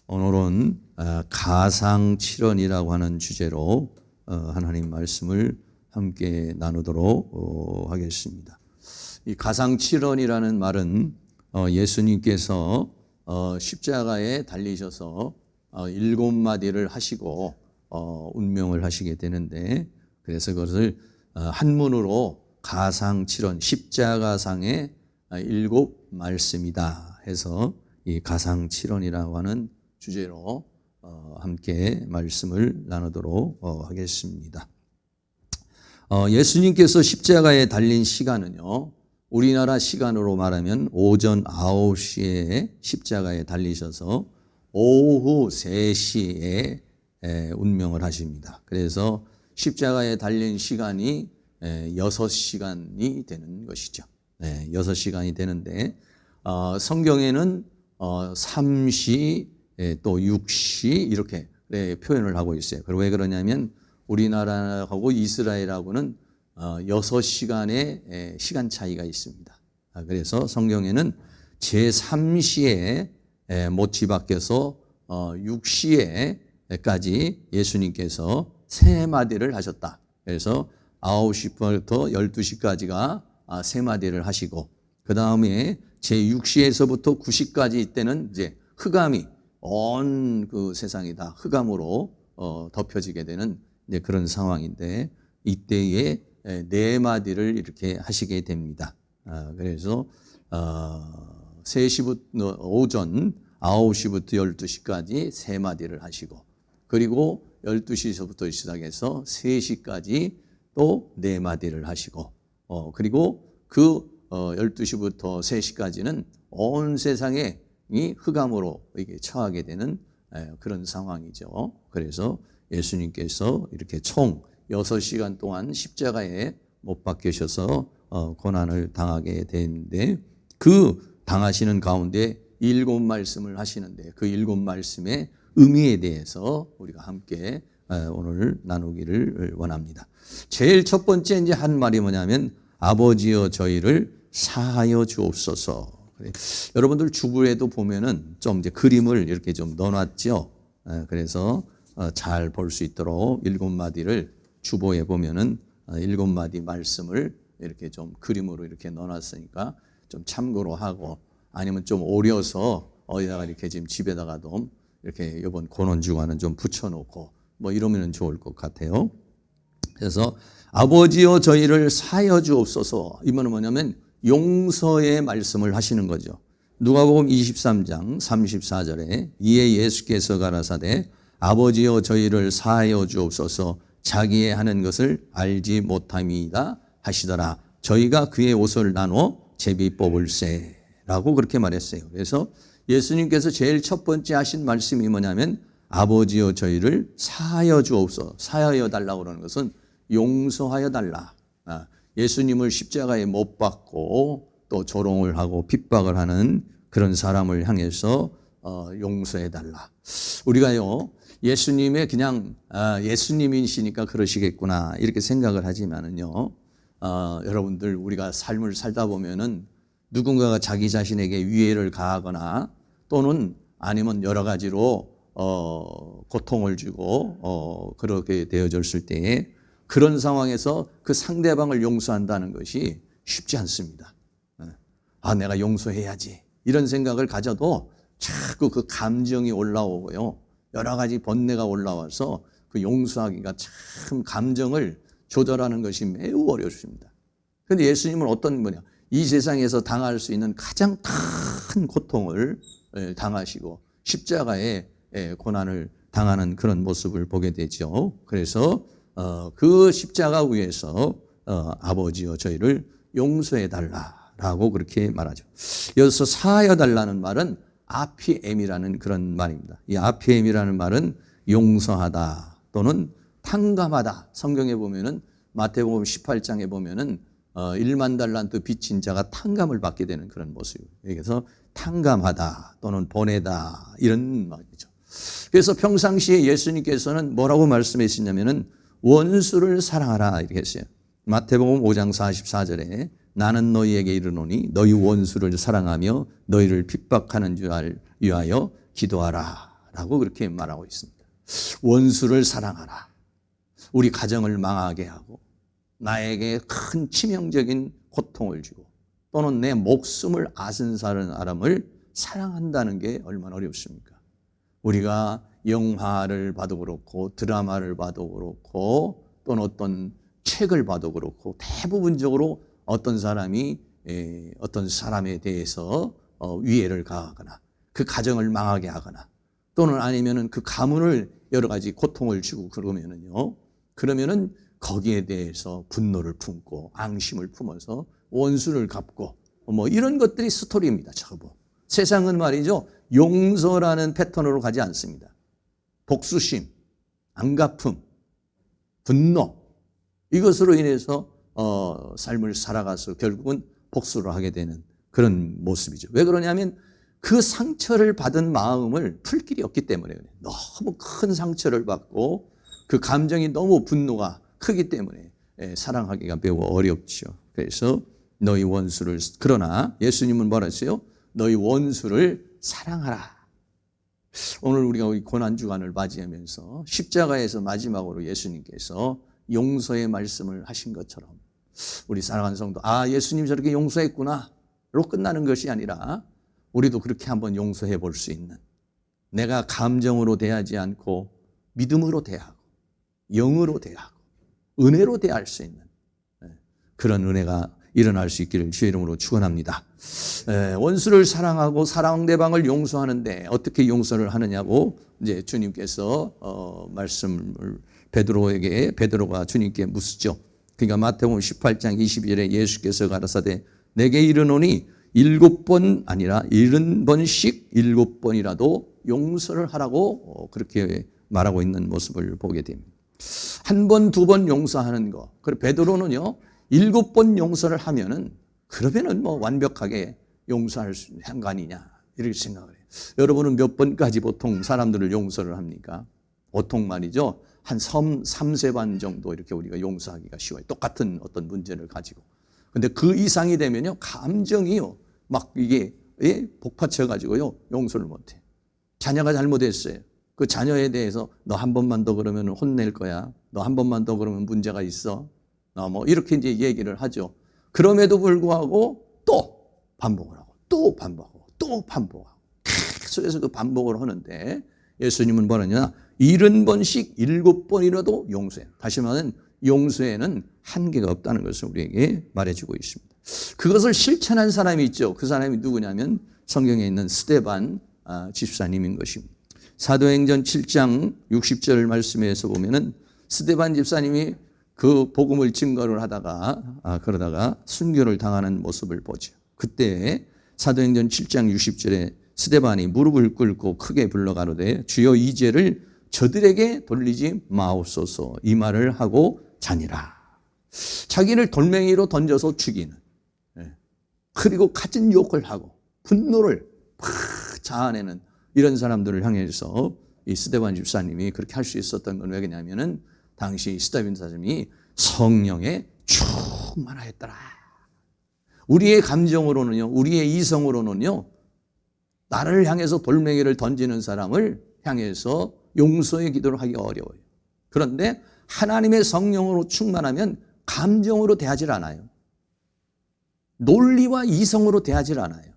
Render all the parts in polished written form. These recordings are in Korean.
오늘은 가상칠언이라고 하는 주제로 하나님 말씀을 함께 나누도록 하겠습니다. 이 가상칠언이라는 말은 예수님께서 십자가에 달리셔서 7마디를 하시고 운명을 하시게 되는데, 그래서 그것을 한문으로 가상칠언, 십자가상의 7 말씀이다 해서 이 가상칠언이라고 하는 주제로 함께 말씀을 나누도록 하겠습니다. 예수님께서 십자가에 달린 시간은요, 우리나라 시간으로 말하면 오전 9시에 십자가에 달리셔서 오후 3시에 운명을 하십니다. 그래서 십자가에 달린 시간이 6시간이 되는 것이죠. 6시간이 되는데, 성경에는 3시 또 6시 이렇게 표현을 하고 있어요. 그리고 왜 그러냐면 우리나라하고 이스라엘하고는 6시간의 시간 차이가 있습니다. 그래서 성경에는 제3시에 못이 바뀌어서 6시에까지 예수님께서 3마디를 하셨다. 그래서 9시부터 12시까지가 3마디를 하시고, 그 다음에 제6시에서부터 9시까지 때는 이제 흑암이 온 그 세상이 다 흑암으로 덮여지게 되는 이제 그런 상황인데, 이때에 4마디를 이렇게 하시게 됩니다. 그래서 3시부터 오전 9시부터 12시까지 3마디를 하시고, 그리고 12시서부터 시작해서 3시까지 또 4마디를 하시고, 그리고 그 12시부터 3시까지는 온 세상에 이 흑암으로 이게 처하게 되는 그런 상황이죠. 그래서 예수님께서 이렇게 총 6시간 동안 십자가에 못 박히셔서 고난을 당하게 되는데, 그 당하시는 가운데 7 말씀을 하시는데, 그 7 말씀의 의미에 대해서 우리가 함께 오늘 나누기를 원합니다. 제일 첫 번째 이제 한 말이 뭐냐면, 아버지여 저희를 사하여 주옵소서. 여러분들 주부에도 보면은 좀 이제 그림을 이렇게 좀 넣어놨죠. 그래서 잘 볼 수 있도록 7마디를 주보에 보면은 7마디 말씀을 이렇게 좀 그림으로 이렇게 넣어놨으니까 좀 참고로 하고, 아니면 좀 오려서 어디다가 이렇게 지금 집에다가도 이렇게 이번 고난주간은 좀 붙여놓고 뭐 이러면 좋을 것 같아요. 그래서 아버지여 저희를 사하여 주옵소서, 이 말은 뭐냐면 용서의 말씀을 하시는 거죠. 누가복음 23장 34절에 이에 예수께서 가라사대 아버지여 저희를 사하여 주옵소서, 자기의 하는 것을 알지 못함이다 하시더라. 저희가 그의 옷을 나눠 제비 뽑을세 라고 그렇게 말했어요. 그래서 예수님께서 제일 첫 번째 하신 말씀이 뭐냐면, 아버지여 저희를 사하여 주옵소서. 사하여 달라고 그러는 것은 용서하여 달라. 예수님을 십자가에 못 박고 또 조롱을 하고 핍박을 하는 그런 사람을 향해서 용서해 달라. 우리가요, 예수님의 그냥 예수님이시니까 그러시겠구나 이렇게 생각을 하지만은요, 여러분들 우리가 삶을 살다 보면은 누군가가 자기 자신에게 위해를 가하거나 또는 아니면 여러 가지로 고통을 주고 그렇게 되어졌을 때에, 그런 상황에서 그 상대방을 용서한다는 것이 쉽지 않습니다. 내가 용서해야지 이런 생각을 가져도 자꾸 그 감정이 올라오고요, 여러 가지 번뇌가 올라와서 그 용서하기가 참 감정을 조절하는 것이 매우 어렵습니다. 그런데 예수님은 어떤 분이냐, 이 세상에서 당할 수 있는 가장 큰 고통을 당하시고 십자가에 고난을 당하는 그런 모습을 보게 되죠. 그래서 그 십자가 위에서 아버지여 저희를 용서해 달라라고 그렇게 말하죠. 여기서 사하여 달라는 말은 아피엠이라는 그런 말입니다. 이 아피엠이라는 말은 용서하다 또는 탕감하다. 성경에 보면은 마태복음 18장에 보면은 1만 달란트 빚진 자가 탕감을 받게 되는 그런 모습이에요. 그래서 탕감하다 또는 보내다 이런 말이죠. 그래서 평상시에 예수님께서는 뭐라고 말씀하시냐면은 원수를 사랑하라 이렇게 했어요. 마태복음 5장 44절에 나는 너희에게 이르노니 너희 원수를 사랑하며 너희를 핍박하는 줄 위하여 기도하라 라고 그렇게 말하고 있습니다. 원수를 사랑하라. 우리 가정을 망하게 하고 나에게 큰 치명적인 고통을 주고 또는 내 목숨을 앗은 사람을 사랑한다는 게 얼마나 어렵습니까? 우리가 영화를 봐도 그렇고 드라마를 봐도 그렇고 또는 어떤 책을 봐도 그렇고 대부분적으로 어떤 사람이 어떤 사람에 대해서 위해를 가하거나 그 가정을 망하게 하거나 또는 아니면은 그 가문을 여러 가지 고통을 주고 그러면은 거기에 대해서 분노를 품고 앙심을 품어서 원수를 갚고 뭐 이런 것들이 스토리입니다. 전부. 세상은 말이죠. 용서라는 패턴으로 가지 않습니다. 복수심, 안갚음, 분노 이것으로 인해서 삶을 살아가서 결국은 복수를 하게 되는 그런 모습이죠. 왜 그러냐면 그 상처를 받은 마음을 풀 길이 없기 때문에 그래요. 너무 큰 상처를 받고 그 감정이 너무 분노가 크기 때문에 사랑하기가 매우 어렵죠. 그래서 너희 원수를 그러나 예수님은 뭐라 했어요? 너희 원수를 사랑하라. 오늘 우리가 고난주간을 맞이하면서 십자가에서 마지막으로 예수님께서 용서의 말씀을 하신 것처럼 우리 사랑하는 성도 예수님 저렇게 용서했구나로 끝나는 것이 아니라 우리도 그렇게 한번 용서해 볼 수 있는 내가 감정으로 대하지 않고 믿음으로 대하고 영으로 대하고 은혜로 대할 수 있는 그런 은혜가 일어날 수 있기를 주의 이름으로 축원합니다. 원수를 사랑하고 상대방을 용서하는데 어떻게 용서를 하느냐고 이제 주님께서 말씀을 베드로가 주님께 묻죠. 그러니까 마태복음 18장 22절에 예수께서 가라사대 내게 이르노니 7번 아니라 70번씩 7번이라도 용서를 하라고 그렇게 말하고 있는 모습을 보게 됩니다. 한 번, 두 번 용서하는 거. 그리고 베드로는요, 7번 용서를 하면은 그러면은 뭐 완벽하게 용서할 수 있는 거 아니냐 이렇게 생각을 해요. 여러분은 몇 번까지 보통 사람들을 용서를 합니까? 보통 말이죠. 한 3세 반 정도 이렇게 우리가 용서하기가 쉬워요. 똑같은 어떤 문제를 가지고. 근데 그 이상이 되면요, 감정이요, 막 이게 복받쳐가지고요, 용서를 못해. 자녀가 잘못했어요. 그 자녀에 대해서 너 한 번만 더 그러면 혼낼 거야. 너 한 번만 더 그러면 문제가 있어. 뭐 이렇게 이제 얘기를 하죠. 그럼에도 불구하고 또 반복을 하고 또 반복하고 또 반복하고 계속해서 그 반복을 하는데 예수님은 뭐라냐? 70번씩 7번이라도 용서해. 다시 말하면 용서에는 한계가 없다는 것을 우리에게 말해주고 있습니다. 그것을 실천한 사람이 있죠. 그 사람이 누구냐면 성경에 있는 스데반 집사님인 것입니다. 사도행전 7장 60절 말씀에서 보면은 스데반 집사님이 그 복음을 증거를 하다가 그러다가 순교를 당하는 모습을 보죠. 그때 사도행전 7장 60절에 스데반이 무릎을 꿇고 크게 불러가로되 주여 이 죄를 저들에게 돌리지 마옵소서 이 말을 하고 자니라. 자기를 돌멩이로 던져서 죽이는 그리고 갖은 욕을 하고 분노를 팍 자아내는 이런 사람들을 향해서 이 스데반 집사님이 그렇게 할 수 있었던 건 왜냐하면은 당시 스데반 집사님이 성령에 충만하였더라. 우리의 감정으로는요, 우리의 이성으로는요, 나를 향해서 돌멩이를 던지는 사람을 향해서 용서의 기도를 하기 어려워요. 그런데 하나님의 성령으로 충만하면 감정으로 대하질 않아요. 논리와 이성으로 대하질 않아요.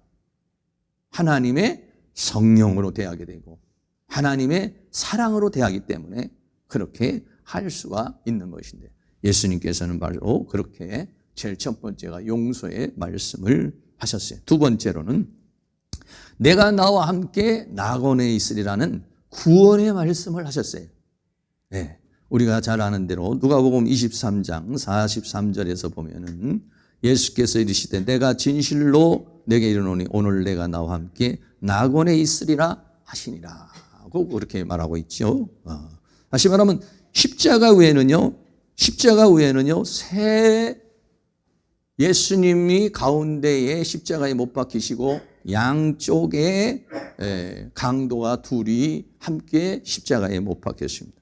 하나님의 성령으로 대하게 되고 하나님의 사랑으로 대하기 때문에 그렇게 할 수가 있는 것인데 예수님께서는 바로 그렇게 제일 첫 번째가 용서의 말씀을 하셨어요. 두 번째로는 내가 나와 함께 낙원에 있으리라는 구원의 말씀을 하셨어요. 네, 우리가 잘 아는 대로 누가복음 23장 43절에서 보면은 예수께서 이르시되 내가 진실로 내게 이르노니 오늘 내가 나와 함께 낙원에 있으리라 하시니라 고 그렇게 말하고 있죠. 다시 말하면 십자가 외에는요 새 예수님이 가운데에 십자가에 못 박히시고 양쪽에 강도가 둘이 함께 십자가에 못 박혔습니다.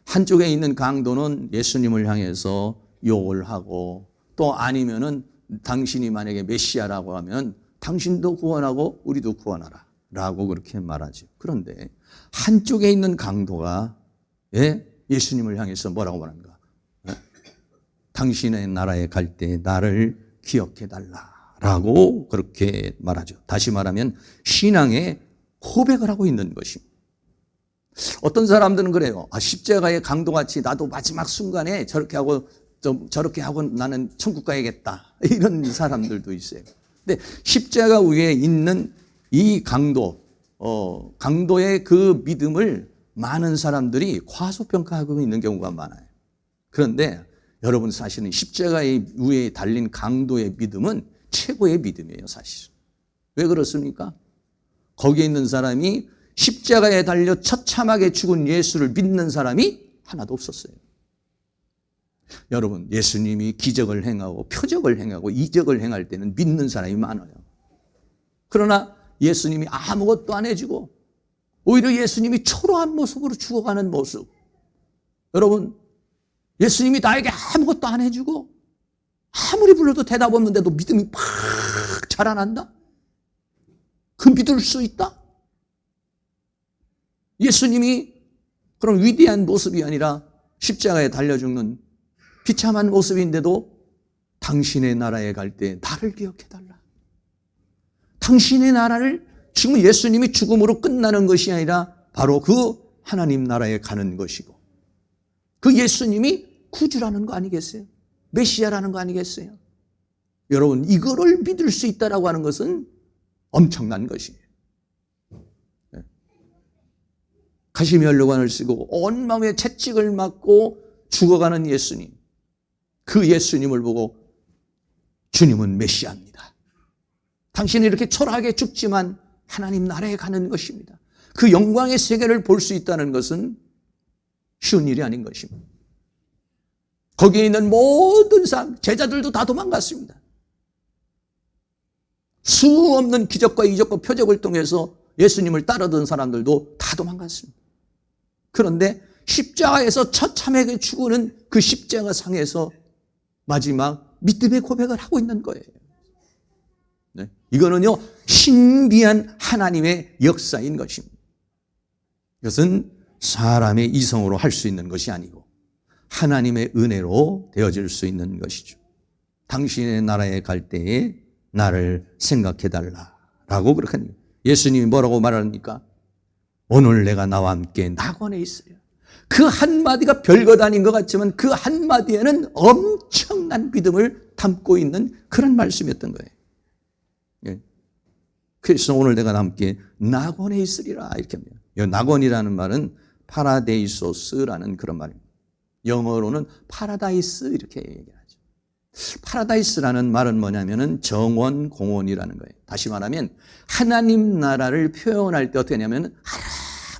한쪽에 있는 강도는 예수님을 향해서 욕을 하고 또 아니면은 당신이 만약에 메시아라고 하면 당신도 구원하고 우리도 구원하라 라고 그렇게 말하죠. 그런데 한쪽에 있는 강도가 예수님을 향해서 뭐라고 말합니까? 당신의 나라에 갈 때 나를 기억해 달라라고 그렇게 말하죠. 다시 말하면 신앙의 고백을 하고 있는 것입니다. 어떤 사람들은 그래요. 십자가의 강도같이 나도 마지막 순간에 저렇게 하고 나는 천국 가야겠다. 이런 사람들도 있어요. 근데 십자가 위에 있는 이 강도의 그 믿음을 많은 사람들이 과소평가하고 있는 경우가 많아요. 그런데 여러분 사실은 십자가의 위에 달린 강도의 믿음은 최고의 믿음이에요, 사실. 왜 그렇습니까? 거기에 있는 사람이 십자가에 달려 처참하게 죽은 예수를 믿는 사람이 하나도 없었어요. 여러분, 예수님이 기적을 행하고 표적을 행하고 이적을 행할 때는 믿는 사람이 많아요. 그러나 예수님이 아무것도 안 해주고 오히려 예수님이 초라한 모습으로 죽어가는 모습. 여러분, 예수님이 나에게 아무것도 안 해주고 아무리 불러도 대답 없는데도 믿음이 팍 자라난다? 그 믿을 수 있다? 예수님이 그런 위대한 모습이 아니라 십자가에 달려 죽는 비참한 모습인데도 당신의 나라에 갈 때 나를 기억해달라. 당신의 나라를 지금 예수님이 죽음으로 끝나는 것이 아니라 바로 그 하나님 나라에 가는 것이고 그 예수님이 구주라는 거 아니겠어요? 메시아라는 거 아니겠어요? 여러분, 이거를 믿을 수 있다라고 하는 것은 엄청난 것이에요. 가시면류관을 쓰고 온 마음에 채찍을 맞고 죽어가는 예수님. 그 예수님을 보고 주님은 메시아입니다. 당신이 이렇게 초라하게 죽지만 하나님 나라에 가는 것입니다. 그 영광의 세계를 볼 수 있다는 것은 쉬운 일이 아닌 것입니다. 거기에 있는 모든 사람, 제자들도 다 도망갔습니다. 수 없는 기적과 이적과 표적을 통해서 예수님을 따르던 사람들도 다 도망갔습니다. 그런데 십자가에서 처참하게 죽는 그 십자가 상에서 마지막 믿음의 고백을 하고 있는 거예요. 네. 이거는요, 신비한 하나님의 역사인 것입니다. 이것은 사람의 이성으로 할 수 있는 것이 아니고 하나님의 은혜로 되어질 수 있는 것이죠. 당신의 나라에 갈 때에 나를 생각해달라라고 그렇게 합니다. 예수님이 뭐라고 말합니까? 오늘 내가 나와 함께 낙원에 있어요. 그 한마디가 별것 아닌 것 같지만 그 한마디에는 엄청난 믿음을 담고 있는 그런 말씀이었던 거예요. 예. 그래서 오늘 내가 함께 낙원에 있으리라 이렇게 합니다. 낙원이라는 말은 파라데이소스라는 그런 말입니다. 영어로는 파라다이스 이렇게 얘기하죠. 파라다이스라는 말은 뭐냐면은 정원, 공원이라는 거예요. 다시 말하면 하나님 나라를 표현할 때 어떻게 하냐면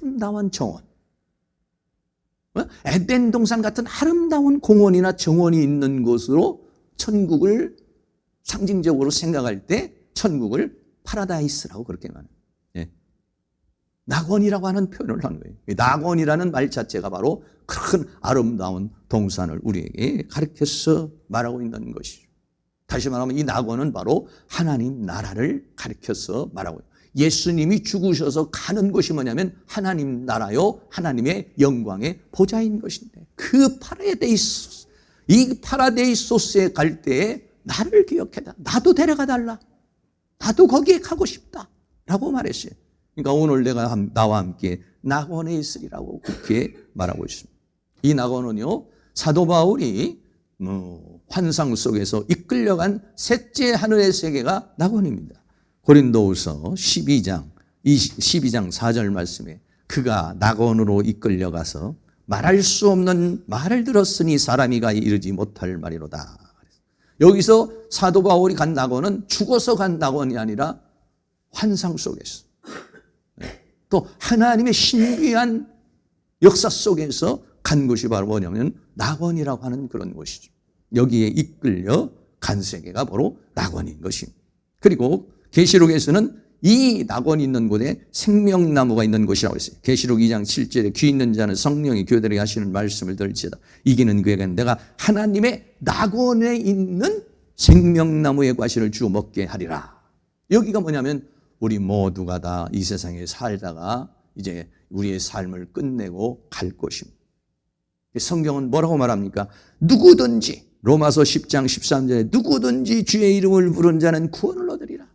아름다운 정원, 에덴 동산 같은 아름다운 공원이나 정원이 있는 곳으로 천국을 상징적으로 생각할 때 천국을 파라다이스라고 그렇게 말해요. 예. 낙원이라고 하는 표현을 하는 거예요. 낙원이라는 말 자체가 바로 큰 아름다운 동산을 우리에게 가르쳐서 말하고 있는 것이죠. 다시 말하면 이 낙원은 바로 하나님 나라를 가르쳐서 말하고 있어요. 예수님이 죽으셔서 가는 곳이 뭐냐면 하나님 나라요, 하나님의 영광의 보좌인 것인데 그 파라데이소스, 이 파라데이소스에 갈 때에 나를 기억해라. 나도 데려가달라. 나도 거기에 가고 싶다. 라고 말했어요. 그러니까 오늘 내가 나와 함께 낙원에 있으리라고 그렇게 말하고 있습니다. 이 낙원은요, 사도 바울이 환상 속에서 이끌려간 셋째 하늘의 세계가 낙원입니다. 고린도후서 12장 4절 말씀에 그가 낙원으로 이끌려가서 말할 수 없는 말을 들었으니 사람이가 이르지 못할 말이로다. 여기서 사도 바울이 간 낙원은 죽어서 간 낙원이 아니라 환상 속에서 또 하나님의 신비한 역사 속에서 간 곳이 바로 뭐냐면 낙원이라고 하는 그런 곳이죠. 여기에 이끌려 간 세계가 바로 낙원인 것입니다. 그리고 계시록에서는 이 낙원이 있는 곳에 생명나무가 있는 곳이라고 했어요. 계시록 2장 7절에 귀 있는 자는 성령이 교회들에게 하시는 말씀을 들을지어다. 이기는 그에게는 내가 하나님의 낙원에 있는 생명나무의 과실을 주어 먹게 하리라. 여기가 뭐냐면 우리 모두가 다 이 세상에 살다가 이제 우리의 삶을 끝내고 갈 것입니다. 성경은 뭐라고 말합니까? 누구든지, 로마서 10장 13절에 누구든지 주의 이름을 부른 자는 구원을 얻으리라.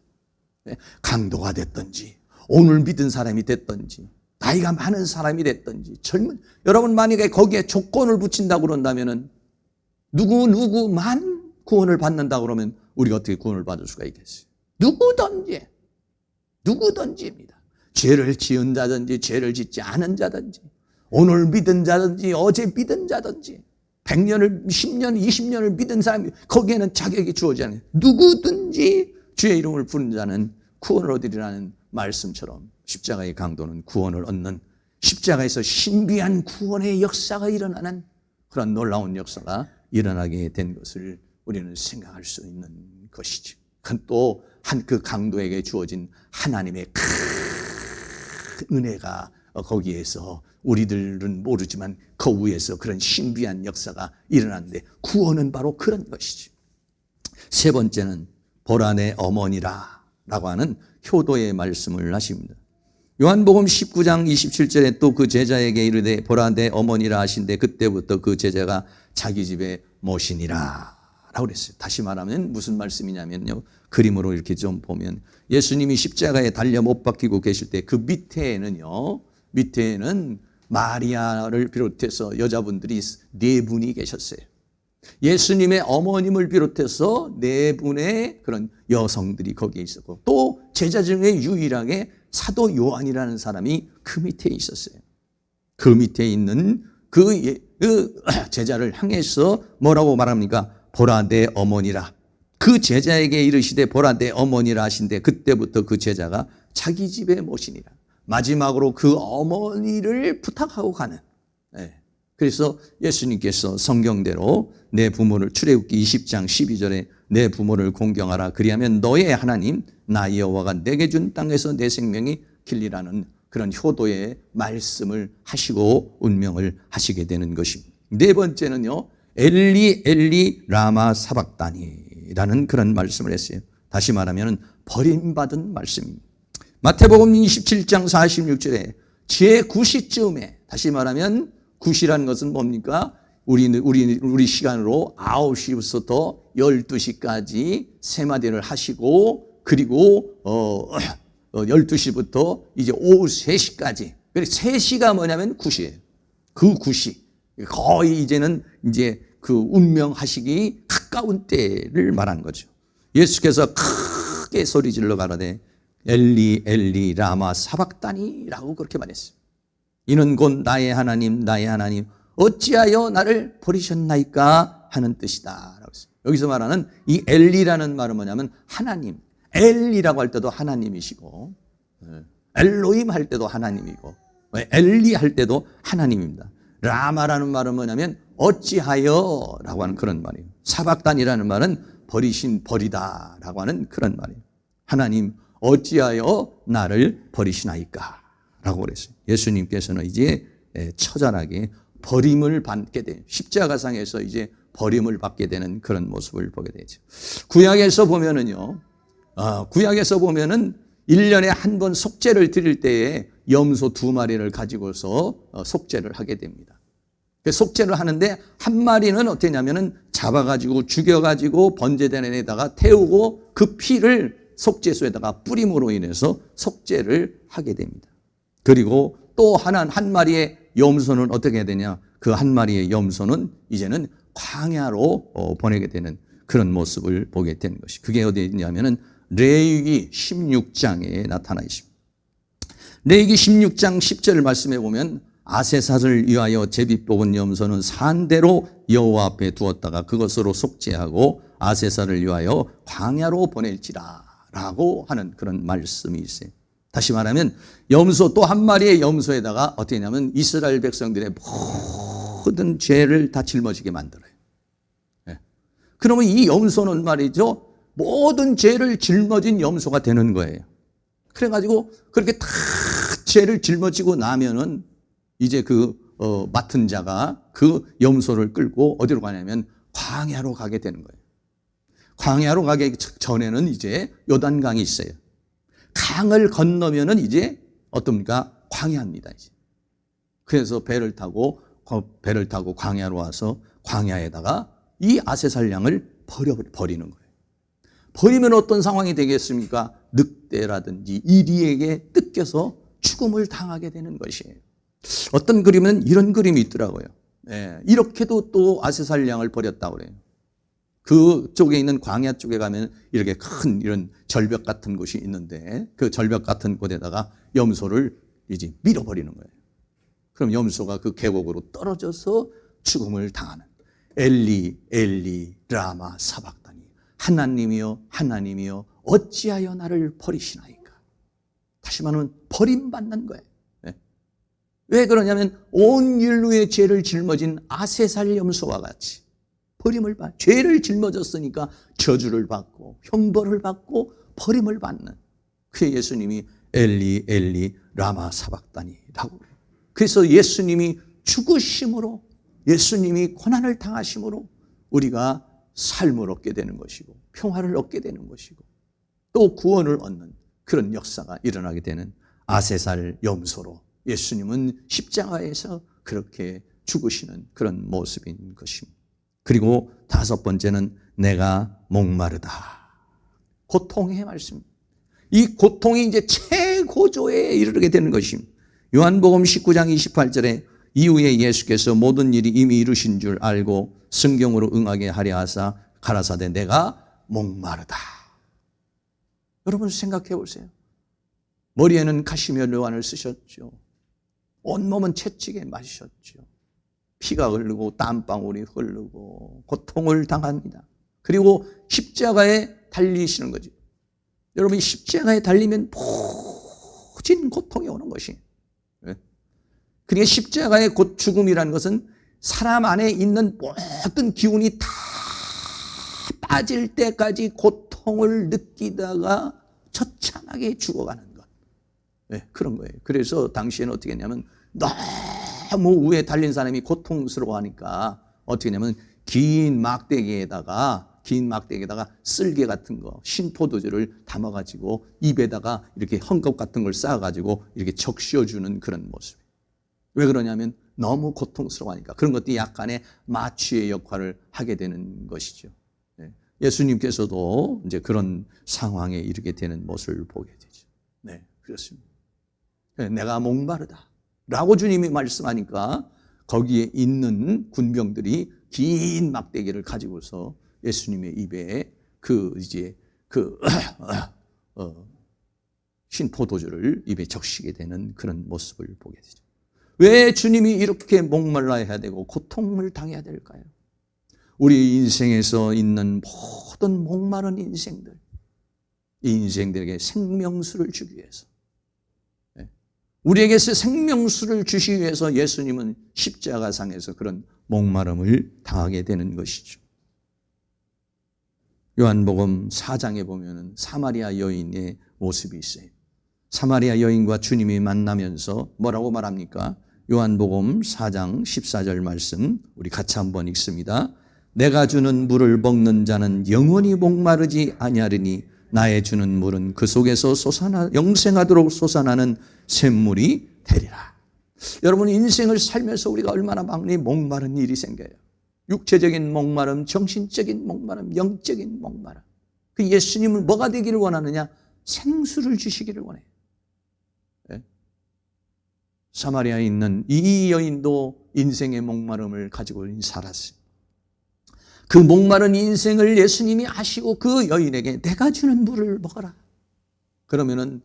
강도가 됐든지, 오늘 믿은 사람이 됐든지, 나이가 많은 사람이 됐든지, 여러분 만약에 거기에 조건을 붙인다고 그런다면은 누구만 구원을 받는다고 그러면 우리가 어떻게 구원을 받을 수가 있겠어요? 누구든지입니다. 죄를 지은 자든지 죄를 짓지 않은 자든지, 오늘 믿은 자든지 어제 믿은 자든지, 100년을 10년 20년을 믿은 사람이 거기에는 자격이 주어지지 않아요. 누구든지 주의 이름을 부른 자는 구원을 얻으리라는 말씀처럼 십자가의 강도는 구원을 얻는, 십자가에서 신비한 구원의 역사가 일어나는 그런 놀라운 역사가 일어나게 된 것을 우리는 생각할 수 있는 것이죠. 또 그 강도에게 주어진 하나님의 큰 은혜가 거기에서 우리들은 모르지만 그 위에서 그런 신비한 역사가 일어났는데, 구원은 바로 그런 것이죠. 세 번째는 보라 내 어머니라 라고 하는 효도의 말씀을 하십니다. 요한복음 19장 27절에 또 그 제자에게 이르되 보라 내 어머니라 하신데 그때부터 그 제자가 자기 집에 모시니라 라고 그랬어요. 다시 말하면 무슨 말씀이냐면요, 그림으로 이렇게 좀 보면 예수님이 십자가에 달려 못 박히고 계실 때 그 밑에는 마리아를 비롯해서 여자분들이 네 분이 계셨어요. 예수님의 어머님을 비롯해서 네 분의 그런 여성들이 거기에 있었고, 또 제자 중에 유일하게 사도 요한이라는 사람이 그 밑에 있었어요. 그 밑에 있는 그 제자를 향해서 뭐라고 말합니까? 보라 내 어머니라. 그 제자에게 이르시되 보라 내 어머니라 하신데 그때부터 그 제자가 자기 집에 모시니라. 마지막으로 그 어머니를 부탁하고 가는. 그래서 예수님께서 성경대로 내 부모를, 출애굽기 20장 12절에 내 부모를 공경하라 그리하면 너의 하나님 나 여호와가 내게 준 땅에서 내 생명이 길리라는 그런 효도의 말씀을 하시고 운명을 하시게 되는 것입니다. 네 번째는요, 엘리 엘리 라마 사박다니라는 그런 말씀을 했어요. 다시 말하면 버림받은 말씀입니다. 마태복음 27장 46절에 제9시쯤에, 다시 말하면 9시라는 것은 뭡니까? 우리 시간으로 9시부터 12시까지 세 마디를 하시고, 그리고 12시부터 이제 오후 3시까지. 그래서 3시가 뭐냐면 9시예요. 그 9시. 거의 이제는 이제 그 운명하시기 가까운 때를 말하는 거죠. 예수께서 크게 소리 질러 가라되 엘리 엘리 라마 사박다니라고 그렇게 말했어요. 이는 곧 나의 하나님 나의 하나님 어찌하여 나를 버리셨나이까 하는 뜻이다 라고 했어요. 여기서 말하는 이 엘리라는 말은 뭐냐면 하나님. 엘리라고 할 때도 하나님이시고, 엘로힘 할 때도 하나님이고, 엘리 할 때도 하나님입니다. 라마라는 말은 뭐냐면 어찌하여 라고 하는 그런 말이에요. 사박단이라는 말은 버리다 라고 하는 그런 말이에요. 하나님 어찌하여 나를 버리시나이까 라고 그랬어요. 예수님께서는 이제 처절하게 버림을 받게 돼요. 십자가상에서 이제 버림을 받게 되는 그런 모습을 보게 되죠. 구약에서 보면은요, 구약에서 보면은 1년에 한 번 속죄를 드릴 때에 염소 2마리를 가지고서 속죄를 하게 됩니다. 속죄를 하는데 한 마리는 어떻게냐면은 잡아가지고 죽여가지고 번제단에다가 태우고 그 피를 속죄소에다가 뿌림으로 인해서 속죄를 하게 됩니다. 그리고 또 한 마리의 염소는 어떻게 해야 되냐? 그 한 마리의 염소는 이제는 광야로 보내게 되는 그런 모습을 보게 된 것이, 그게 어디에 있냐면은 레위기 16장에 나타나 있습니다. 레위기 16장 10절 말씀해 보면 아세사를 위하여 제비 뽑은 염소는 산대로 여호와 앞에 두었다가 그것으로 속죄하고 아세사를 위하여 광야로 보낼지라 라고 하는 그런 말씀이 있어요. 다시 말하면 염소, 또 한 마리의 염소에다가 어떻게 하냐면 이스라엘 백성들의 모든 죄를 다 짊어지게 만들어요. 그러면 이 염소는 말이죠, 모든 죄를 짊어진 염소가 되는 거예요. 그래가지고 그렇게 다 죄를 짊어지고 나면은 이제 맡은 자가 그 염소를 끌고 어디로 가냐면 광야로 가게 되는 거예요. 광야로 가기 전에는 이제 요단강이 있어요. 강을 건너면은 이제 어떻습니까? 광야입니다, 이제. 그래서 배를 타고 광야로 와서 광야에다가 이 아세살 양을 버리는 거예요. 버리면 어떤 상황이 되겠습니까? 늑대라든지 이리에게 뜯겨서 죽음을 당하게 되는 것이에요. 어떤 그림은 이런 그림이 있더라고요. 이렇게도 또 아세살 양을 버렸다고 그래요. 그쪽에 있는 광야 쪽에 가면 이렇게 큰 이런 절벽 같은 곳이 있는데 그 절벽 같은 곳에다가 염소를 이제 밀어버리는 거예요. 그럼 염소가 그 계곡으로 떨어져서 죽음을 당하는 엘리 엘리 라마 사박다니 하나님이여 하나님이여 어찌하여 나를 버리시나이까. 다시 말하면 버림받는 거예요. 왜 그러냐면 온 인류의 죄를 짊어진 아세살 염소와 같이 버림을 받, 죄를 짊어졌으니까 저주를 받고 형벌을 받고 버림을 받는, 그게 예수님이 엘리 엘리 라마 사박다니라고 그래요. 그래서 예수님이 죽으심으로, 예수님이 고난을 당하심으로 우리가 삶을 얻게 되는 것이고 평화를 얻게 되는 것이고 또 구원을 얻는 그런 역사가 일어나게 되는 아세살 염소로 예수님은 십자가에서 그렇게 죽으시는 그런 모습인 것입니다. 그리고 다섯 번째는 내가 목마르다. 고통의 말씀. 이 고통이 이제 최고조에 이르게 되는 것입니다. 요한복음 19장 28절에 이후에 예수께서 모든 일이 이미 이루신 줄 알고 성경으로 응하게 하려 하사 가라사대 내가 목마르다. 여러분 생각해 보세요. 머리에는 가시며 요한을 쓰셨죠. 온몸은 채찍에 맞으셨죠. 피가 흐르고 땀방울이 흐르고 고통을 당합니다. 그리고 십자가에 달리시는 거죠. 여러분 십자가에 달리면 모진 고통이 오는 것이. 그러니까 십자가의 곧 죽음이라는 것은 사람 안에 있는 모든 기운이 다 빠질 때까지 고통을 느끼다가 처참하게 죽어가는 것. 그런 거예요. 그래서 당시에는 어떻게 했냐면 너무 위에 달린 사람이 고통스러워하니까 어떻게 했냐면 긴 막대기에다가 쓸개 같은 거, 신포도주를 담아가지고 입에다가 이렇게 헝겊 같은 걸 쌓아가지고 이렇게 적셔주는 그런 모습. 왜 그러냐면 너무 고통스러워하니까. 그런 것들이 약간의 마취의 역할을 하게 되는 것이죠. 예수님께서도 이제 그런 상황에 이르게 되는 모습을 보게 되죠. 네, 그렇습니다. 내가 목마르다 라고 주님이 말씀하니까 거기에 있는 군병들이 긴 막대기를 가지고서 예수님의 입에 신포도주를 입에 적시게 되는 그런 모습을 보게 되죠. 왜 주님이 이렇게 목말라야 해야 되고 고통을 당해야 될까요? 우리 인생에서 있는 모든 목마른 인생들, 이 인생들에게 생명수를 주기 위해서, 우리에게서 생명수를 주시기 위해서 예수님은 십자가상에서 그런 목마름을 당하게 되는 것이죠. 요한복음 4장에 보면은 사마리아 여인의 모습이 있어요. 사마리아 여인과 주님이 만나면서 뭐라고 말합니까? 요한복음 4장 14절 말씀 우리 같이 한번 읽습니다. 내가 주는 물을 먹는 자는 영원히 목마르지 아니하리니 나의 주는 물은 그 속에서 영생하도록 솟아나는 샘물이 되리라. 여러분 인생을 살면서 우리가 얼마나 많이 목마른 일이 생겨요. 육체적인 목마름, 정신적인 목마름, 영적인 목마름. 그 예수님은 뭐가 되기를 원하느냐? 생수를 주시기를 원해요. 사마리아에 있는 이 여인도 인생의 목마름을 가지고 살았어요. 그 목마른 인생을 예수님이 아시고 그 여인에게 내가 주는 물을 먹어라. 그러면은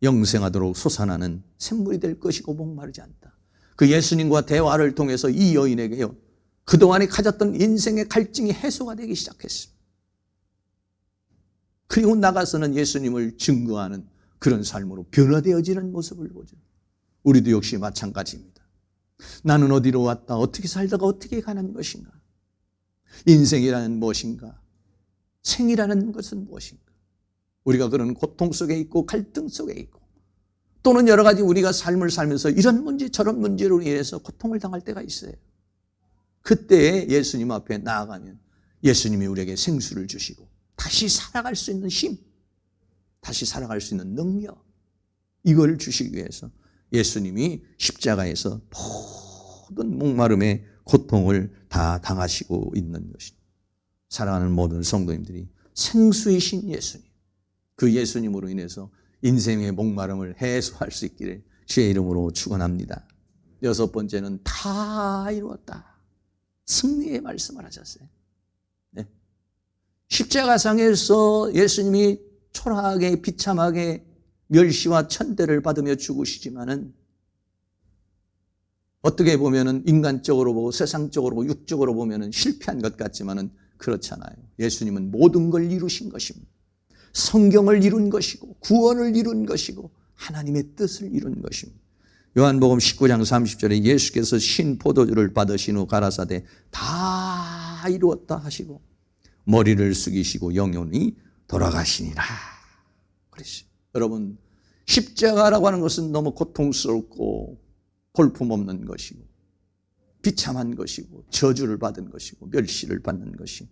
영생하도록 솟아나는 샘물이 될 것이고 목마르지 않다. 그 예수님과 대화를 통해서 이 여인에게요, 그동안에 가졌던 인생의 갈증이 해소가 되기 시작했습니다. 그리고 나가서는 예수님을 증거하는 그런 삶으로 변화되어지는 모습을 보죠. 우리도 역시 마찬가지입니다. 나는 어디로 왔다, 어떻게 살다가 어떻게 가는 것인가? 인생이라는 무엇인가? 생이라는 것은 무엇인가? 우리가 그런 고통 속에 있고 갈등 속에 있고 또는 여러 가지 우리가 삶을 살면서 이런 문제 저런 문제로 인해서 고통을 당할 때가 있어요. 그때 예수님 앞에 나아가면 예수님이 우리에게 생수를 주시고 다시 살아갈 수 있는 힘, 다시 살아갈 수 있는 능력, 이걸 주시기 위해서 예수님이 십자가에서 모든 목마름의 고통을 다 당하시고 있는 것입니다. 사랑하는 모든 성도님들이 생수이신 예수님, 그 예수님으로 인해서 인생의 목마름을 해소할 수 있기를 주의 이름으로 축원합니다. 여섯 번째는 다 이루었다. 승리의 말씀을 하셨어요. 네. 십자가상에서 예수님이 초라하게 비참하게 멸시와 천대를 받으며 죽으시지만은 어떻게 보면은 인간적으로 보고 세상적으로 보고 육적으로 보면은 실패한 것 같지만은 그렇잖아요. 예수님은 모든 걸 이루신 것입니다. 성경을 이룬 것이고 구원을 이룬 것이고 하나님의 뜻을 이룬 것입니다. 요한복음 19장 30절에 예수께서 신 포도주를 받으신 후 가라사대 다 이루었다 하시고 머리를 숙이시고 영혼이 돌아가시니라 그랬어요. 여러분, 십자가라고 하는 것은 너무 고통스럽고 볼품없는 것이고 비참한 것이고 저주를 받은 것이고 멸시를 받는 것이고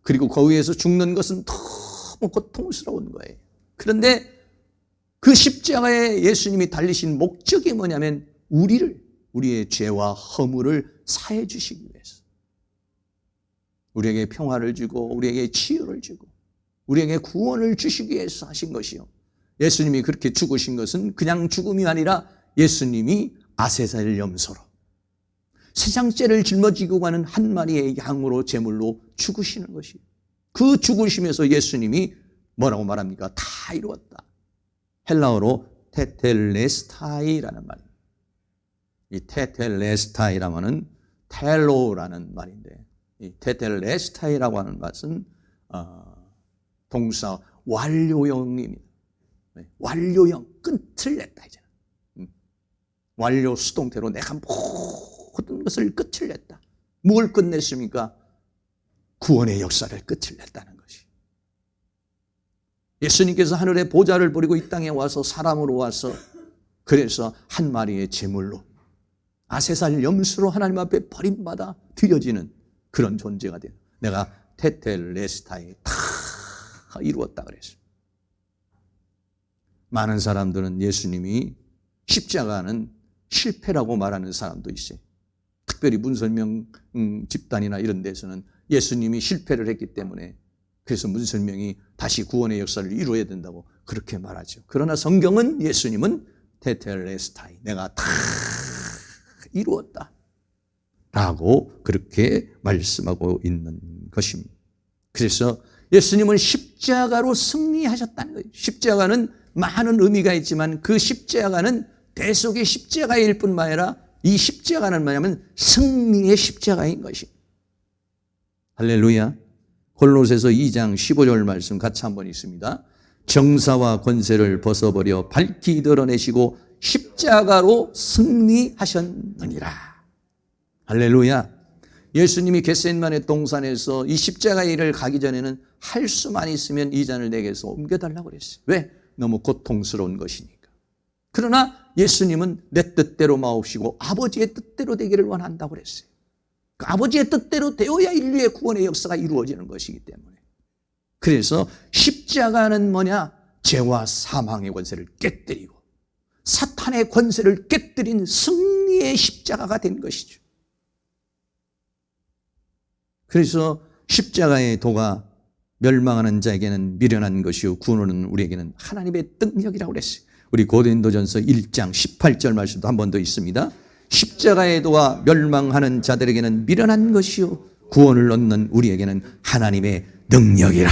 그리고 거기에서 죽는 것은 너무 고통스러운 거예요. 그런데 그 십자가에 예수님이 달리신 목적이 뭐냐면 우리의 죄와 허물을 사해 주시기 위해서, 우리에게 평화를 주고 우리에게 치유를 주고 우리에게 구원을 주시기 위해서 하신 것이요. 예수님이 그렇게 죽으신 것은 그냥 죽음이 아니라 예수님이 아세살 염소로 세상 죄를 짊어지고 가는 한 마리의 양으로 제물로 죽으시는 것이에요. 그 죽으심에서 예수님이 뭐라고 말합니까? 다 이루었다. 헬라어로 테텔레스타이라는 말입니다. 이 테텔레스타이라면은 텔로라는 말인데, 이 테텔레스타이라고 하는 것은 동사 완료형입니다. 완료형, 끝을 냈다 이제는. 완료 수동태로 내가 모든 것을 끝을 냈다. 뭘 끝냈습니까? 구원의 역사를 끝을 냈다는 것이. 예수님께서 하늘의 보좌를 버리고 이 땅에 와서 사람으로 와서 그래서 한 마리의 제물로 아세살 염소로 하나님 앞에 버림받아 드려지는 그런 존재가 돼요. 내가 테텔레스타에 다 이루었다 그랬어요. 많은 사람들은 예수님이 십자가는 실패라고 말하는 사람도 있어요. 특별히 문설명 집단이나 이런 데서는 예수님이 실패를 했기 때문에 그래서 문설명이 다시 구원의 역사를 이루어야 된다고 그렇게 말하죠. 그러나 성경은 예수님은 테텔레스타이, 내가 다 이루었다 라고 그렇게 말씀하고 있는 것입니다. 그래서 예수님은 십자가로 승리하셨다는 거예요. 십자가는 많은 의미가 있지만 그 십자가는 대속의 십자가일 뿐만 아니라 이 십자가는 뭐냐면 승리의 십자가인 것입니다. 할렐루야. 골로새서 2장 15절 말씀 같이 한번 읽습니다. 정사와 권세를 벗어버려 밝히 드러내시고 십자가로 승리하셨느니라. 할렐루야. 예수님이 겟세마네 동산에서 이 십자가의 일을 가기 전에는 할 수만 있으면 이 잔을 내게서 옮겨달라고 그랬어요. 왜? 너무 고통스러운 것이니까. 그러나 예수님은 내 뜻대로 마옵시고 아버지의 뜻대로 되기를 원한다고 그랬어요. 그 아버지의 뜻대로 되어야 인류의 구원의 역사가 이루어지는 것이기 때문에. 그래서 십자가는 뭐냐? 죄와 사망의 권세를 깨뜨리고 사탄의 권세를 깨뜨린 승리의 십자가가 된 것이죠. 그래서 십자가의 도가 멸망하는 자에게는 미련한 것이요 구원은 우리에게는 하나님의 능력이라고 그랬어요. 우리 고린도전서 1장 18절 말씀도 한 번 더 있습니다. 십자가의 도와 멸망하는 자들에게는 미련한 것이요 구원을 얻는 우리에게는 하나님의 능력이라.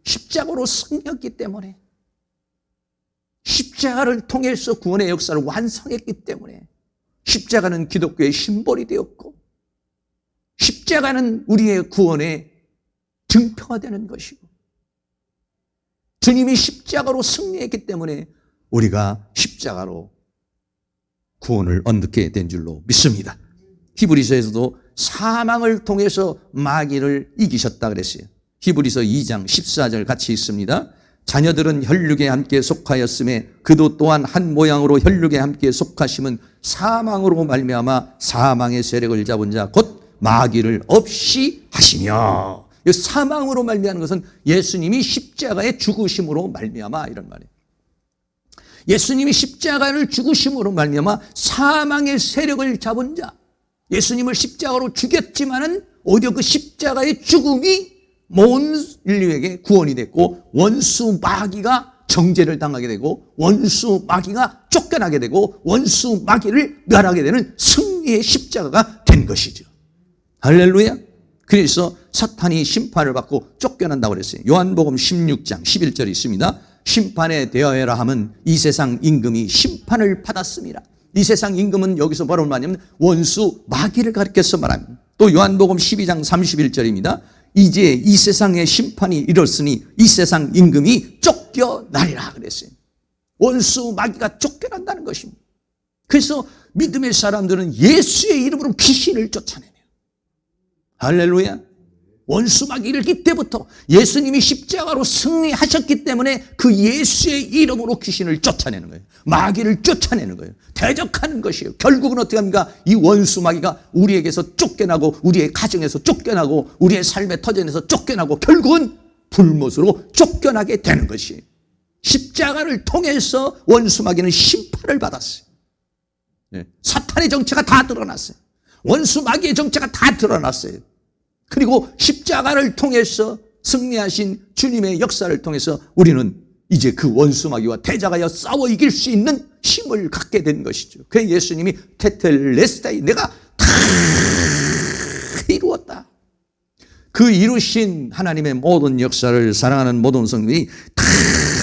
십자가로 승리했기 때문에, 십자가를 통해서 구원의 역사를 완성했기 때문에 십자가는 기독교의 심볼이 되었고 십자가는 우리의 구원의 증표가 되는 것이고 주님이 십자가로 승리했기 때문에 우리가 십자가로 구원을 얻게 된 줄로 믿습니다. 히브리서에서도 사망을 통해서 마귀를 이기셨다 그랬어요. 히브리서 2장 14절 같이 읽습니다. 자녀들은 혈육에 함께 속하였음에 그도 또한 한 모양으로 혈육에 함께 속하심은 사망으로 말미암아 사망의 세력을 잡은 자 곧 마귀를 없이 하시며 사망으로 말미암는 것은 예수님이 십자가의 죽으심으로 말미암아 이런 말이에요. 예수님이 십자가를 죽으심으로 말미암아 사망의 세력을 잡은 자, 예수님을 십자가로 죽였지만은 오히려 그 십자가의 죽음이 모든 인류에게 구원이 됐고 원수 마귀가 정죄를 당하게 되고 원수 마귀가 쫓겨나게 되고 원수 마귀를 멸하게 되는 승리의 십자가가 된 것이죠. 할렐루야. 그래서 사탄이 심판을 받고 쫓겨난다고 그랬어요. 요한복음 16장 11절이 있습니다. 심판에 대하여라 함은 이 세상 임금이 심판을 받았습니다. 이 세상 임금은 여기서 뭐라고 말하냐면 원수 마귀를 가리켜서 말합니다. 또 요한복음 12장 31절입니다. 이제 이 세상의 심판이 이렇으니 이 세상 임금이 쫓겨나리라 그랬어요. 원수 마귀가 쫓겨난다는 것입니다. 그래서 믿음의 사람들은 예수의 이름으로 귀신을 쫓아내요. 할렐루야. 원수 마귀를 이때부터 예수님이 십자가로 승리하셨기 때문에 그 예수의 이름으로 귀신을 쫓아내는 거예요. 마귀를 쫓아내는 거예요. 대적하는 것이에요. 결국은 어떻게 합니까? 이 원수 마귀가 우리에게서 쫓겨나고 우리의 가정에서 쫓겨나고 우리의 삶의 터전에서 쫓겨나고 결국은 불못으로 쫓겨나게 되는 것이에요. 십자가를 통해서 원수 마귀는 심판을 받았어요. 네. 사탄의 정체가 다 드러났어요. 원수 마귀의 정체가 다 드러났어요. 그리고 십자가를 통해서 승리하신 주님의 역사를 통해서 우리는 이제 그 원수 마귀와 대적하여 싸워 이길 수 있는 힘을 갖게 된 것이죠. 그래서 예수님이 테텔레스타이 내가 다 이루었다. 그 이루신 하나님의 모든 역사를 사랑하는 모든 성도들이 다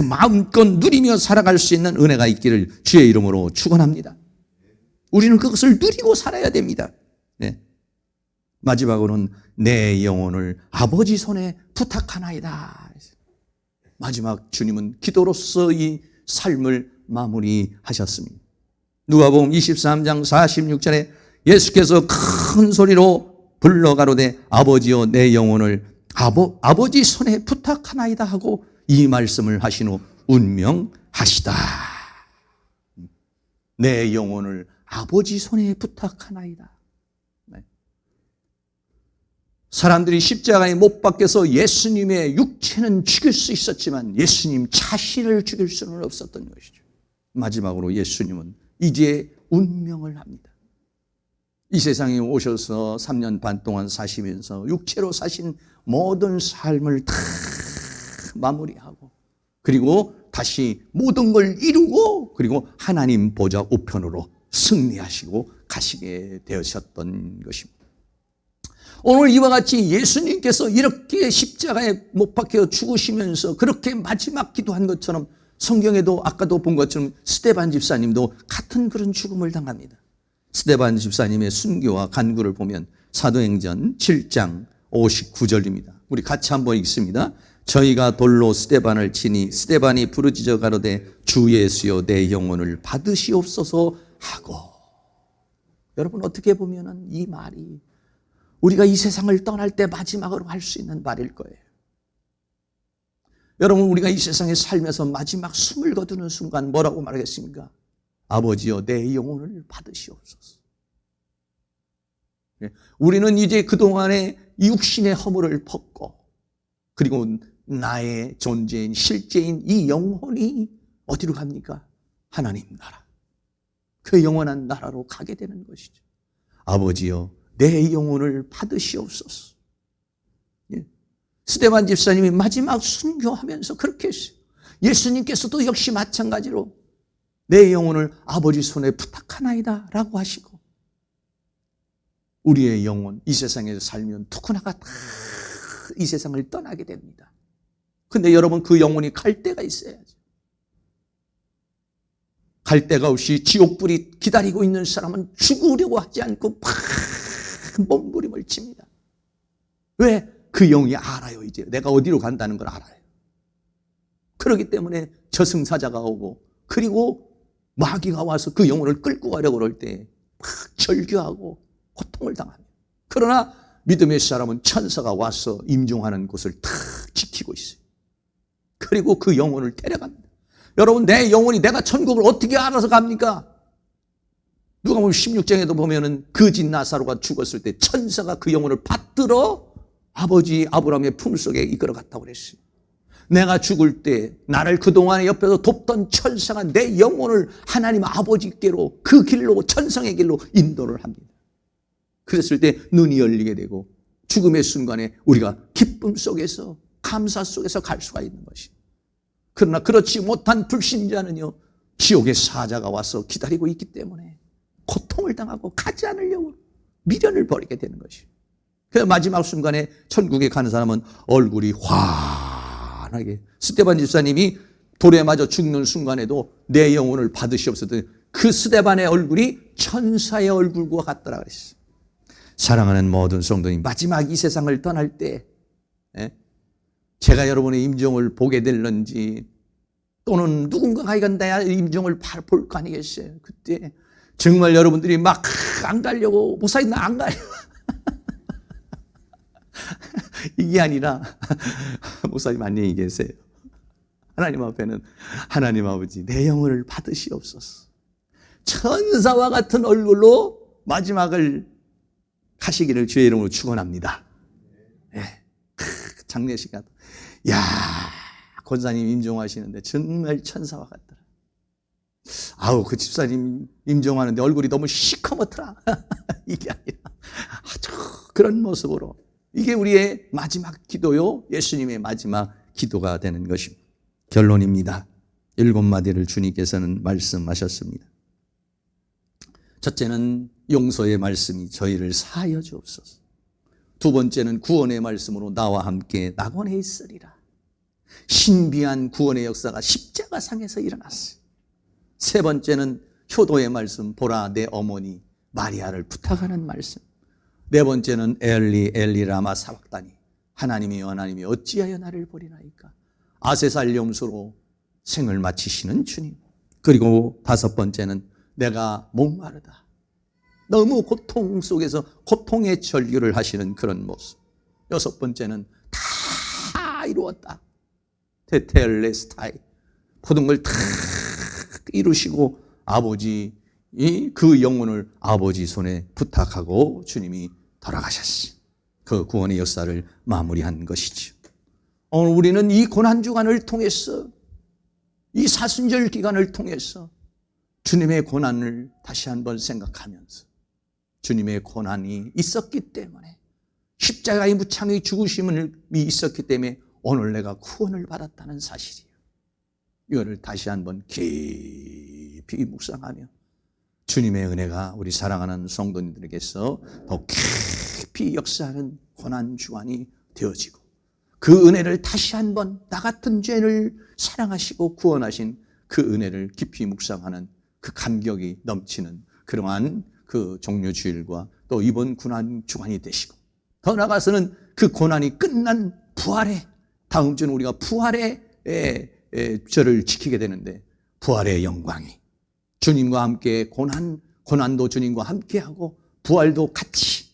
마음껏 누리며 살아갈 수 있는 은혜가 있기를 주의 이름으로 축원합니다. 우리는 그것을 누리고 살아야 됩니다. 네. 마지막으로는 내 영혼을 아버지 손에 부탁하나이다. 마지막 주님은 기도로서 이 삶을 마무리하셨습니다. 누가복음 23장 46절에 예수께서 큰 소리로 불러가로되 아버지여 내 영혼을 아버지 손에 부탁하나이다 하고 이 말씀을 하신 후 운명하시다. 내 영혼을 아버지 손에 부탁하나이다. 사람들이 십자가에 못 박혀서 예수님의 육체는 죽일 수 있었지만 예수님 자신을 죽일 수는 없었던 것이죠. 마지막으로 예수님은 이제 운명을 합니다. 이 세상에 오셔서 3년 반 동안 사시면서 육체로 사신 모든 삶을 다 마무리하고 그리고 다시 모든 걸 이루고 그리고 하나님 보좌 우편으로 승리하시고 가시게 되셨던 것입니다. 오늘 이와 같이 예수님께서 이렇게 십자가에 못 박혀 죽으시면서 그렇게 마지막 기도한 것처럼 성경에도 아까도 본 것처럼 스데반 집사님도 같은 그런 죽음을 당합니다. 스데반 집사님의 순교와 간구를 보면 사도행전 7장 59절입니다. 우리 같이 한번 읽습니다. 저희가 돌로 스데반을 치니 스데반이 부르짖어 가로되 주 예수여 내 영혼을 받으시옵소서 하고. 여러분 어떻게 보면 이 말이 우리가 이 세상을 떠날 때 마지막으로 할 수 있는 말일 거예요. 여러분 우리가 이 세상에 살면서 마지막 숨을 거두는 순간 뭐라고 말하겠습니까? 아버지여 내 영혼을 받으시옵소서. 우리는 이제 그동안의 육신의 허물을 벗고 그리고 나의 존재인 실제인 이 영혼이 어디로 갑니까? 하나님 나라. 그 영원한 나라로 가게 되는 것이죠. 아버지여 내 영혼을 받으시옵소서. 스데반 집사님이 마지막 순교하면서 그렇게 했어요. 예수님께서도 역시 마찬가지로 내 영혼을 아버지 손에 부탁하나이다 라고 하시고 우리의 영혼 이 세상에서 살면 누구나가 다 이 세상을 떠나게 됩니다. 근데 여러분 그 영혼이 갈 데가 있어야죠. 갈 데가 없이 지옥불이 기다리고 있는 사람은 죽으려고 하지 않고 막 몸부림을 칩니다. 왜? 그 영이 알아요. 이제 내가 어디로 간다는 걸 알아요. 그렇기 때문에 저승사자가 오고 그리고 마귀가 와서 그 영혼을 끌고 가려고 그럴 때 막 절규하고 고통을 당합니다. 그러나 믿음의 사람은 천사가 와서 임종하는 곳을 탁 지키고 있어요. 그리고 그 영혼을 데려갑니다. 여러분 내 영혼이 내가 천국을 어떻게 알아서 갑니까? 누가복음 16장에도 보면은 거짓 나사로가 죽었을 때 천사가 그 영혼을 받들어 아버지 아브라함의 품속에 이끌어갔다고 그랬어요. 내가 죽을 때 나를 그동안에 옆에서 돕던 천사가 내 영혼을 하나님 아버지께로 그 길로 천성의 길로 인도를 합니다. 그랬을 때 눈이 열리게 되고 죽음의 순간에 우리가 기쁨 속에서 감사 속에서 갈 수가 있는 것이. 그러나 그렇지 못한 불신자는요, 지옥의 사자가 와서 기다리고 있기 때문에 고통을 당하고 가지 않으려고 미련을 버리게 되는 것이. 그래서 마지막 순간에 천국에 가는 사람은 얼굴이 환하게, 스데반 집사님이 돌에 맞아 죽는 순간에도 내 영혼을 받으시옵소서. 그 스데반의 얼굴이 천사의 얼굴과 같더라 그랬어요. 사랑하는 모든 성도님, 마지막 이 세상을 떠날 때 제가 여러분의 임종을 보게 될런지 또는 누군가가 이건 내 임종을 볼 거 아니겠어요. 그때 정말 여러분들이 막 안 가려고 목사님 나 안 가요. 이게 아니라 목사님 안녕히 계세요. 하나님 앞에는 하나님 아버지 내 영혼을 받으시옵소서. 천사와 같은 얼굴로 마지막을 가시기를 주의 이름으로 축원합니다. 네. 장례식가 야 권사님 임종하시는데 정말 천사와 같더라. 아우 그 집사님 임종하는데 얼굴이 너무 시커멓더라. 이게 아니라 아주 그런 모습으로 이게 우리의 마지막 기도요, 예수님의 마지막 기도가 되는 것입니다. 결론입니다. 7마디를 주님께서는 말씀하셨습니다. 첫째는 용서의 말씀이 저희를 사하여 주옵소서. 두 번째는 구원의 말씀으로 나와 함께 낙원에 있으리라. 신비한 구원의 역사가 십자가상에서 일어났어요. 세 번째는 효도의 말씀, 보라 내 어머니 마리아를 부탁하는 말씀. 네 번째는 엘리 엘리 라마 사박다니, 하나님이 어찌하여 나를 버리나이까. 아세살 염소로 생을 마치시는 주님. 그리고 다섯 번째는 내가 목마르다. 너무 고통 속에서 고통의 절규를 하시는 그런 모습. 여섯 번째는 다 이루었다. 테텔레스타이, 모든 걸 다 이루시고 아버지 그 영혼을 아버지 손에 부탁하고 주님이 돌아가셨어요. 그 구원의 역사를 마무리한 것이죠. 오늘 우리는 이 고난주간을 통해서, 이 사순절 기간을 통해서 주님의 고난을 다시 한번 생각하면서 주님의 고난이 있었기 때문에, 십자가의 무참히 죽으심이 있었기 때문에 오늘 내가 구원을 받았다는 사실이에요. 이거를 다시 한번 깊이 묵상하며 주님의 은혜가 우리 사랑하는 성도님들에게서 더 깊이 역사하는 고난주간이 되어지고, 그 은혜를 다시 한번 나 같은 죄를 사랑하시고 구원하신 그 은혜를 깊이 묵상하는 그 감격이 넘치는 그러한 그 종료주일과 또 이번 고난주간이 되시고, 더 나아가서는 그 고난이 끝난 부활의, 다음 주는 우리가 부활의 절을 지키게 되는데, 부활의 영광이 주님과 함께 고난도 주님과 함께하고 부활도 같이,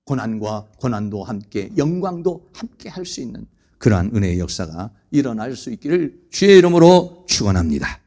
고난도 함께, 영광도 함께 할 수 있는 그러한 은혜의 역사가 일어날 수 있기를 주의 이름으로 축원합니다.